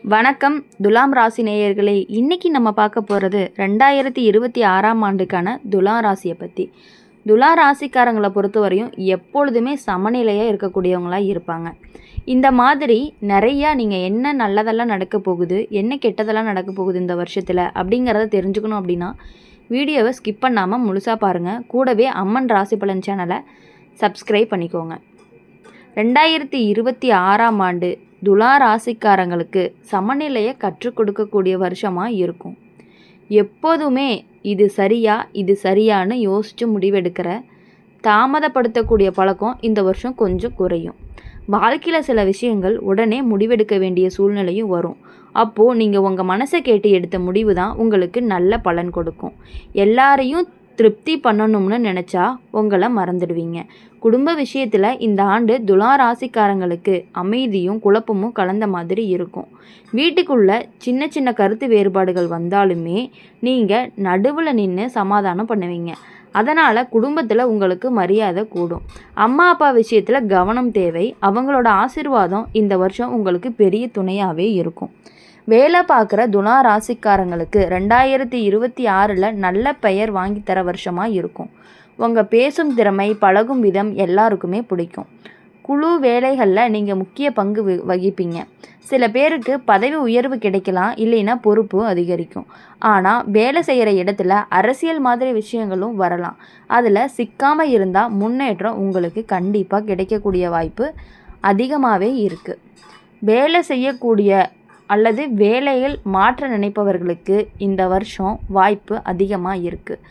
வணக்கம் துலாம் ராசி நேயர்களே. இன்றைக்கி நம்ம பார்க்க போகிறது 2026ஆம் ஆண்டுக்கான துலாம் ராசியை பற்றி. துலாம் ராசிக்காரங்களை பொறுத்தவரையும் எப்பொழுதுமே சமநிலையாக இருக்கக்கூடியவங்களாக இருப்பாங்க. இந்த மாதிரி நிறையா நீங்கள் என்ன நல்லதெல்லாம் நடக்க போகுது, என்ன கெட்டதெல்லாம் நடக்க போகுது இந்த வருஷத்தில் அப்படிங்கிறத தெரிஞ்சுக்கணும் அப்படின்னா வீடியோவை ஸ்கிப் பண்ணாமல் முழுசாக பாருங்கள். கூடவே அம்மன் ராசி பலன் சேனலை சப்ஸ்கிரைப் பண்ணிக்கோங்க. 2026ஆம் ஆண்டு துலா ராசிக்காரங்களுக்கு சமநிலையை கற்றுக் கொடுக்கக்கூடிய வருஷமாக இருக்கும். எப்போதுமே இது சரியா இது சரியான்னு யோசித்து முடிவெடுக்கிற தாமதப்படுத்தக்கூடிய பழக்கம் இந்த வருஷம் கொஞ்சம் குறையும். வாழ்க்கையில் சில விஷயங்கள் உடனே முடிவெடுக்க வேண்டிய சூழ்நிலையும் வரும். அப்போது நீங்கள் உங்கள் மனசை கேட்டு எடுத்த முடிவு தான் உங்களுக்கு நல்ல பலன் கொடுக்கும். எல்லாரையும் திருப்தி பண்ணணும்னு நினச்சா உங்களை மறந்துடுவீங்க. குடும்ப விஷயத்தில் இந்த ஆண்டு துலா ராசிக்காரங்களுக்கு அமைதியும் குழப்பமும் கலந்த மாதிரி இருக்கும். வீட்டுக்குள்ளே சின்ன சின்ன கருத்து வேறுபாடுகள் வந்தாலுமே நீங்கள் நடுவில் நின்று சமாதானம் பண்ணுவீங்க. அதனால் குடும்பத்தில் உங்களுக்கு மரியாதை கூடும். அம்மா அப்பா விஷயத்தில் கவனம் தேவை. அவங்களோட ஆசீர்வாதம் இந்த வருஷம் உங்களுக்கு பெரிய துணையாகவே இருக்கும். வேலை பார்க்குற துலா ராசிக்காரங்களுக்கு 2026 நல்ல பெயர் வாங்கி தர வருஷமாக இருக்கும். உங்கள் பேசும் திறமை, பழகும் விதம் எல்லாருக்குமே பிடிக்கும். குழு வேலைகளில் நீங்கள் முக்கிய பங்கு வகிப்பீங்க. சில பேருக்கு பதவி உயர்வு கிடைக்கலாம், இல்லைன்னா பொறுப்பும் அதிகரிக்கும். ஆனால் வேலை செய்கிற இடத்துல அரசியல் மாதிரி விஷயங்களும் வரலாம். அதில் சிக்காமல் இருந்தால் முன்னேற்றம் உங்களுக்கு கண்டிப்பாக கிடைக்கக்கூடிய வாய்ப்பு அதிகமாகவே இருக்குது. வேலை செய்யக்கூடிய அல்லது வேலையில் மாற்ற நினைப்பவர்களுக்கு இந்த வருஷம் வாய்ப்பு அதிகமாக இருக்குது.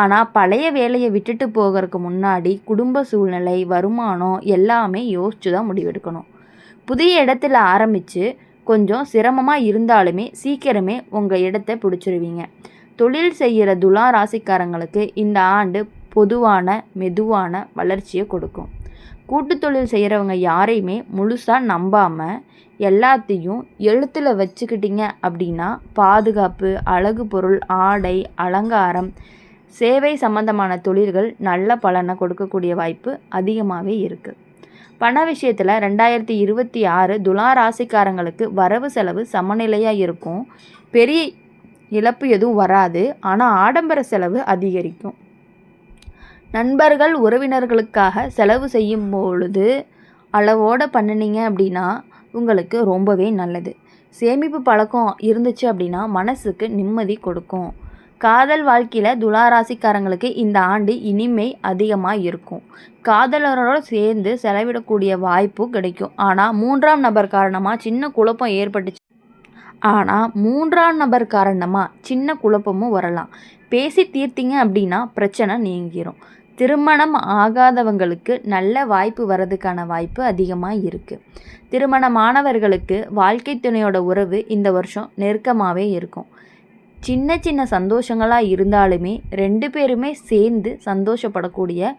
ஆனால் பழைய வேலையை விட்டுட்டு போகிறதுக்கு முன்னாடி குடும்ப சூழ்நிலை, வருமானம் எல்லாமே யோசித்து தான் முடிவெடுக்கணும். புதிய இடத்துல ஆரம்பித்து கொஞ்சம் சிரமமாக இருந்தாலுமே சீக்கிரமே உங்கள் இடத்த பிடிச்சிருவீங்க. தொழில் செய்கிற துலா ராசிக்காரங்களுக்கு இந்த ஆண்டு பொதுவான மெதுவான வளர்ச்சியை கொடுக்கும். கூட்டு தொழில் செய்கிறவங்க யாரையுமே முழுசாக நம்பாமல் எல்லாத்தையும் எழுத்தில் வச்சுக்கிட்டீங்க அப்படின்னா பாதுகாப்பு, அழகு பொருள், ஆடை, அலங்காரம், சேவை சம்பந்தமான தொழில்கள் நல்ல பலனை கொடுக்கக்கூடிய வாய்ப்பு அதிகமாகவே இருக்குது. பண விஷயத்தில் 2026 துலா ராசிக்காரங்களுக்கு வரவு செலவு சமநிலையாக இருக்கும். பெரிய இழப்பு எதுவும் வராது. ஆனால் ஆடம்பர செலவு அதிகரிக்கும். நண்பர்கள் உறவினர்களுக்காக செலவு செய்யும் பொழுது அளவோடு பண்ணினீங்க அப்படின்னா உங்களுக்கு ரொம்பவே நல்லது. சேமிப்பு பழக்கம் இருந்துச்சு அப்படின்னா மனசுக்கு நிம்மதி கொடுக்கும். காதல் வாழ்க்கையில் துலா ராசிக்காரங்களுக்கு இந்த ஆண்டு இனிமை அதிகமாக இருக்கும். காதலரோடு சேர்ந்து செலவிடக்கூடிய வாய்ப்பு கிடைக்கும். ஆனால் மூன்றாம் நபர் காரணமாக சின்ன குழப்பமும் வரலாம். பேசி தீர்த்தீங்க அப்படின்னா பிரச்சனை நீங்கிரும். திருமணம் ஆகாதவங்களுக்கு நல்ல வாய்ப்பு வர்றதுக்கான வாய்ப்பு அதிகமாக இருக்குது. திருமணமானவர்களுக்கு வாழ்க்கை துணையோட உறவு இந்த வருஷம் நெருக்கமாகவே இருக்கும். சின்ன சின்ன சந்தோஷங்களாக இருந்தாலுமே 2 பேருமே சேர்ந்து சந்தோஷப்படக்கூடிய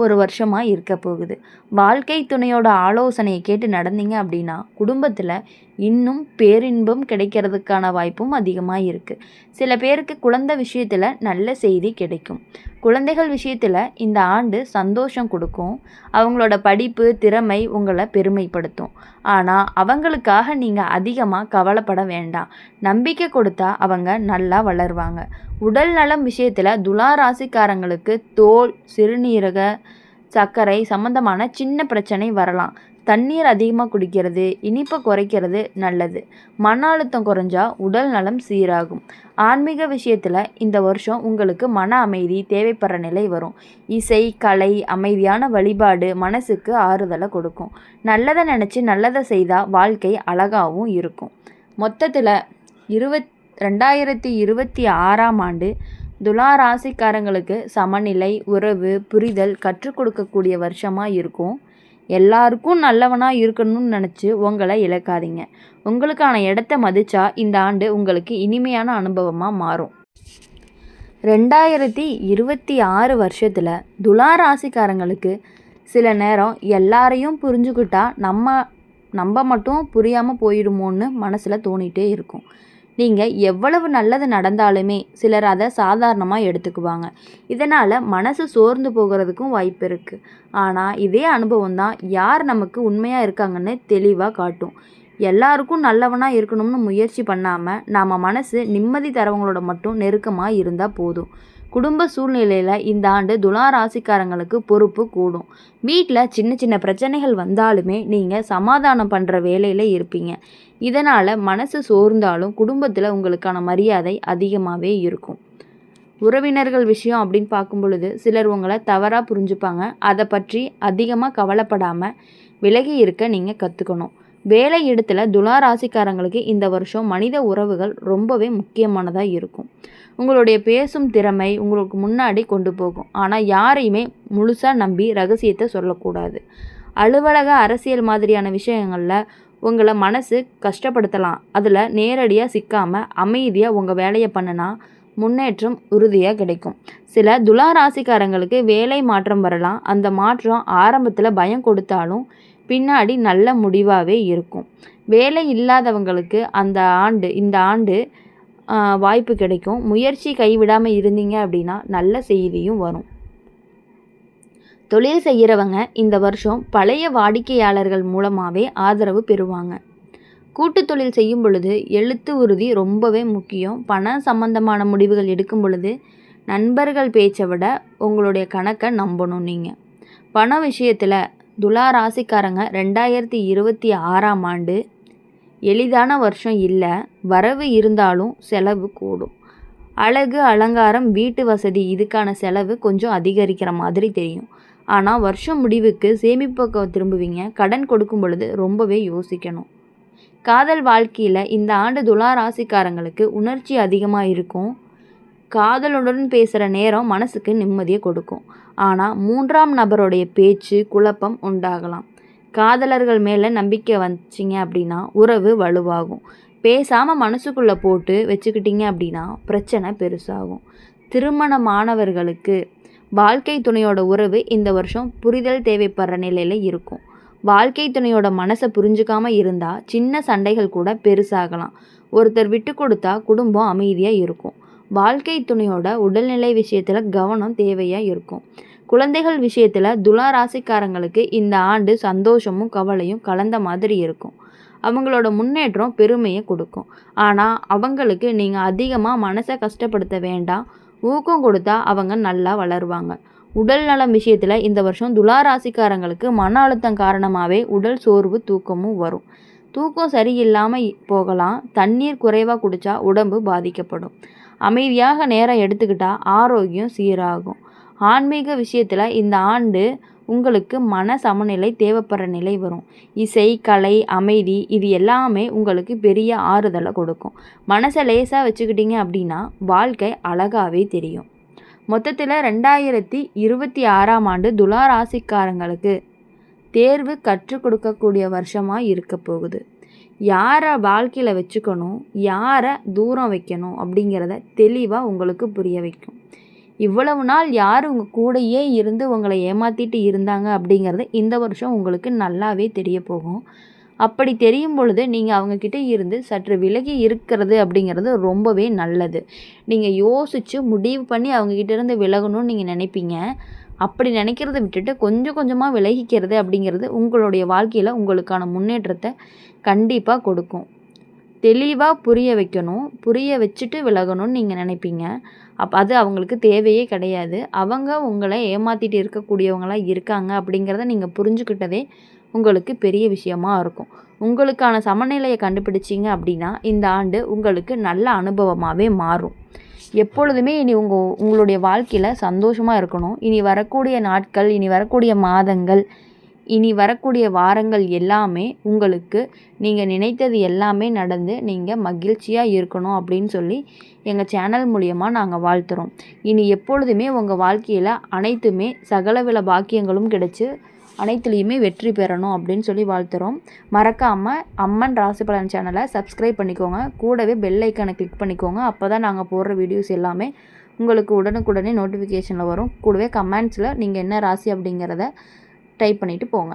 ஒரு வருஷமாக இருக்க போகுது. வாழ்க்கை துணையோட ஆலோசனையை கேட்டு நடந்தீங்க அப்படின்னா குடும்பத்தில் இன்னும் பேரின்பம் கிடைக்கிறதுக்கான வாய்ப்பும் அதிகமாக இருக்குது. சில பேருக்கு குழந்தை விஷயத்தில் நல்ல செய்தி கிடைக்கும். குழந்தைகள் விஷயத்தில் இந்த ஆண்டு சந்தோஷம் கொடுக்கும். அவங்களோட படிப்பு, திறமை உங்களை பெருமைப்படுத்தும். ஆனால் அவங்களுக்காக நீங்கள் அதிகமாக கவலைப்பட வேண்டாம். நம்பிக்கை கொடுத்தா அவங்க நல்லா வளருவாங்க. உடல் நலம் விஷயத்தில் துலா ராசிக்காரங்களுக்கு தோல், சிறுநீரக, சர்க்கரை சம்பந்தமான சின்ன பிரச்சனை வரலாம். தண்ணீர் அதிகமாக குடிக்கிறது, இனிப்பை குறைக்கிறது நல்லது. மன அழுத்தம் குறைஞ்சா உடல் நலம் சீராகும். ஆன்மீக விஷயத்தில் இந்த வருஷம் உங்களுக்கு மன அமைதி தேவைப்படுற நிலை வரும். இசை, கலை, அமைதியான வழிபாடு மனசுக்கு ஆறுதலை கொடுக்கும். நல்லதை நினச்சி நல்லதை செய்தால் வாழ்க்கை அழகாகவும் இருக்கும். மொத்தத்தில் 2026ஆம் ஆண்டு துலா ராசிக்காரங்களுக்கு சமநிலை, உறவு, புரிதல் கற்றுக் கொடுக்கக்கூடிய வருஷமாக இருக்கும். எல்லாருக்கும் நல்லவனாக இருக்கணும்னு நினச்சி உங்களை இழக்காதீங்க. உங்களுக்கான இடத்த மதிச்சா இந்த ஆண்டு உங்களுக்கு இனிமையான அனுபவமாக மாறும். 2026 வருஷத்தில் துலா ராசிக்காரங்களுக்கு சில நேரம் எல்லாரையும் புரிஞ்சுக்கிட்டா நம்ம மட்டும் புரியாமல் போயிடுமோன்னு மனசில் தோணிகிட்டே இருக்கும். நீங்கள் எவ்வளவு நல்லது நடந்தாலுமே சிலர் அதை சாதாரணமாக எடுத்துக்குவாங்க. இதனால் மனசு சோர்ந்து போகிறதுக்கும் வாய்ப்பு இருக்குது. ஆனால் இதே அனுபவம் தான் யார் நமக்கு உண்மையாக இருக்காங்கன்னு தெளிவாக காட்டும். எல்லாருக்கும் நல்லவனாக இருக்கணும்னு முயற்சி பண்ணாமல் நாம் மனசு நிம்மதி தரவங்களோட மட்டும் நெருக்கமாக இருந்தால் போதும். குடும்ப சூழ்நிலையில் இந்த ஆண்டு துலா ராசிக்காரங்களுக்கு பொறுப்பு கூடும். வீட்டில் சின்ன சின்ன பிரச்சனைகள் வந்தாலுமே நீங்கள் சமாதானம் பண்ணுற வேலையில் இருப்பீங்க. இதனால் மனசு சோர்ந்தாலும் குடும்பத்தில் உங்களுக்கான மரியாதை அதிகமாகவே இருக்கும். உறவினர்கள் விஷயம் அப்படின்னு பார்க்கும் பொழுது சிலர் உங்களை தவறாக புரிஞ்சுப்பாங்க. அதை பற்றி அதிகமாக கவலைப்படாமல் விலகி இருக்க நீங்கள் கற்றுக்கணும். வேலை இடத்துல துலா ராசிக்காரங்களுக்கு இந்த வருஷம் மனித உறவுகள் ரொம்பவே முக்கியமானதாக இருக்கும். உங்களுடைய பேசும் திறமை உங்களுக்கு முன்னாடி கொண்டு போகும். ஆனால் யாரையுமே முழுசாக நம்பி ரகசியத்தை சொல்லக்கூடாது. அலுவலக அரசியல் மாதிரியான விஷயங்களில் உங்களை மனசு கஷ்டப்படுத்தலாம். அதில் நேரடியாக சிக்காமல் அமைதியாக உங்கள் வேலையை பண்ணினா முன்னேற்றம் உறுதியாக கிடைக்கும். சில துலா ராசிக்காரங்களுக்கு வேலை மாற்றம் வரலாம். அந்த மாற்றம் ஆரம்பத்தில் பயம் கொடுத்தாலும் பின்னாடி நல்ல முடிவாகவே இருக்கும். வேலை இல்லாதவங்களுக்கு இந்த ஆண்டு வாய்ப்பு கிடைக்கும். முயற்சி கைவிடாமல் இருந்தீங்க அப்படின்னா நல்ல செய்தியும் வரும். தொழில் செய்கிறவங்க இந்த வருஷம் பழைய வாடிக்கையாளர்கள் மூலமாகவே ஆதரவு பெறுவாங்க. கூட்டு தொழில் செய்யும் பொழுது எழுத்து உறுதி ரொம்பவே முக்கியம். பண சம்பந்தமான முடிவுகள் எடுக்கும் பொழுது நண்பர்கள் பேச்சை விட உங்களுடைய கணக்கை நம்பணும். நீங்கள் பண விஷயத்தில் துலா ராசிக்காரங்க 2026ஆம் ஆண்டு எளிதான வருஷம் இல்லை. வரவு இருந்தாலும் செலவு கூடும். அழகு அலங்காரம் வீட்டு வசதி இதுக்கான செலவு கொஞ்சம் அதிகரிக்கிற மாதிரி தெரியும். ஆனால் வருஷம் முடிவுக்கு சேமிப்புக்கு திரும்புவீங்க. கடன் கொடுக்கும் பொழுது ரொம்பவே யோசிக்கணும். காதல் வாழ்க்கையில் இந்த ஆண்டு துலா ராசிக்காரங்களுக்கு உணர்ச்சி அதிகமாக இருக்கும். காதலுடன் பேசுகிற நேரம் மனசுக்கு நிம்மதியை கொடுக்கும். ஆனால் 3ஆம் நபருடைய பேச்சு குழப்பம் உண்டாகலாம். காதலர்கள் மேலே நம்பிக்கை வச்சிங்க அப்படின்னா உறவு வலுவாகும். பேசாமல் மனசுக்குள்ளே போட்டு வச்சுக்கிட்டீங்க அப்படின்னா பிரச்சனை பெருசாகும். திருமணமானவர்களுக்கு வாழ்க்கை துணையோட உறவு இந்த வருஷம் புரிதல் தேவைப்படுற நிலையில் இருக்கும். வாழ்க்கை துணையோட மனசை புரிஞ்சுக்காமல் இருந்தால் சின்ன சண்டைகள் கூட பெருசாகலாம். ஒருத்தர் விட்டு கொடுத்தா குடும்பம் அமைதியாக இருக்கும். வாழ்க்கை துணையோட உடல்நிலை விஷயத்தில் கவனம் தேவையாக இருக்கும். குழந்தைகள் விஷயத்தில் துலா ராசிக்காரங்களுக்கு இந்த ஆண்டு சந்தோஷமும் கவலையும் கலந்த மாதிரி இருக்கும். அவங்களோட முன்னேற்றம் பெருமையை கொடுக்கும். ஆனால் அவங்களுக்கு நீங்கள் அதிகமாக மனசை கஷ்டப்படுத்த வேண்டாம். ஊக்கம் கொடுத்தா அவங்க நல்லா வளருவாங்க. உடல் நலம் விஷயத்தில் இந்த வருஷம் துலா ராசிக்காரங்களுக்கு மன அழுத்தம் காரணமாகவே உடல் சோர்வு தூக்கமும் வரும். தூக்கம் சரியில்லாமல் போகலாம். தண்ணீர் குறைவாக குடித்தா உடம்பு பாதிக்கப்படும். அமைதியாக நேரம் எடுத்துக்கிட்டால் ஆரோக்கியம் சீராகும். ஆன்மீக விஷயத்தில் இந்த ஆண்டு உங்களுக்கு மன சமநிலை தேவைப்படுற நிலை வரும். இசை, கலை, அமைதி இது எல்லாமே உங்களுக்கு பெரிய ஆறுதலை கொடுக்கும். மனசை லேசாக வச்சுக்கிட்டீங்க அப்படின்னா வாழ்க்கை அழகாகவே தெரியும். மொத்தத்தில் 2026ஆம் ஆண்டு துலா ராசிக்காரங்களுக்கு தேர்வு கற்றுக் கொடுக்கக்கூடிய வருஷமாக இருக்க போகுது. யாரை வாழ்க்கையில் வச்சுக்கணும், யாரை தூரம் வைக்கணும் அப்படிங்கிறத தெளிவாக உங்களுக்கு புரிய வைக்கும். இவ்வளவு நாள் யார் உங்கள் கூடையே இருந்து உங்களை ஏமாற்றிட்டு இருந்தாங்க அப்படிங்கிறது இந்த வருஷம் உங்களுக்கு நல்லாவே தெரிய போகும். அப்படி தெரியும் பொழுது நீங்கள் அவங்கக்கிட்ட இருந்து சற்று விலகி இருக்கிறது அப்படிங்கிறது ரொம்பவே நல்லது. நீங்கள் யோசித்து முடிவு பண்ணி அவங்கக்கிட்ட இருந்து விலகணும்னு நீங்கள் நினைப்பீங்க. அப்படி நினைக்கிறத விட்டுட்டு கொஞ்சம் கொஞ்சமாக விலகிக்கிறது அப்படிங்கிறது உங்களுடைய வாழ்க்கையில் உங்களுக்கான முன்னேற்றத்தை கண்டிப்பாக கொடுக்கும். தெளிவாக புரிய வைக்கணும். புரிய வச்சுட்டு விலகணும்னு நீங்கள் நினைப்பீங்க. அது அவங்களுக்கு தேவையே கிடையாது. அவங்க உங்களை ஏமாற்றிட்டு இருக்கக்கூடியவங்களாக இருக்காங்க அப்படிங்கிறத நீங்கள் புரிஞ்சுக்கிட்டதே உங்களுக்கு பெரிய விஷயமா இருக்கும். உங்களுக்கான சமநிலையை கண்டுபிடிச்சிங்க அப்படின்னா இந்த ஆண்டு உங்களுக்கு நல்ல அனுபவமாகவே மாறும். எப்பொழுதுமே இனி உங்களுடைய வாழ்க்கையில் சந்தோஷமாக இருக்கணும். இனி வரக்கூடிய நாட்கள், இனி வரக்கூடிய மாதங்கள், இனி வரக்கூடிய வாரங்கள் எல்லாமே உங்களுக்கு நீங்கள் நினைத்தது எல்லாமே நடந்து நீங்கள் மகிழ்ச்சியாக இருக்கணும் அப்படின்னு சொல்லி எங்கள் சேனல் மூலியமாக நாங்கள் வாழ்த்துறோம். இனி எப்பொழுதுமே உங்கள் வாழ்க்கையில் அனைத்துமே சகலவில பாக்கியங்களும் கிடைச்சி அனைத்துலேயுமே வெற்றி பெறணும் அப்படின்னு சொல்லி வாழ்த்துறோம். மறக்காமல் அம்மன் ராசி பலன் சேனலை சப்ஸ்கிரைப் பண்ணிக்கோங்க. கூடவே பெல் ஐக்கானை கிளிக் பண்ணிக்கோங்க. அப்போ தான் நாங்கள் போடுற வீடியோஸ் எல்லாமே உங்களுக்கு உடனுக்குடனே நோட்டிஃபிகேஷனில் வரும். கூடவே கமெண்ட்ஸில் நீங்கள் என்ன ராசி அப்படிங்கிறத டைப் பண்ணிவிட்டு போங்க.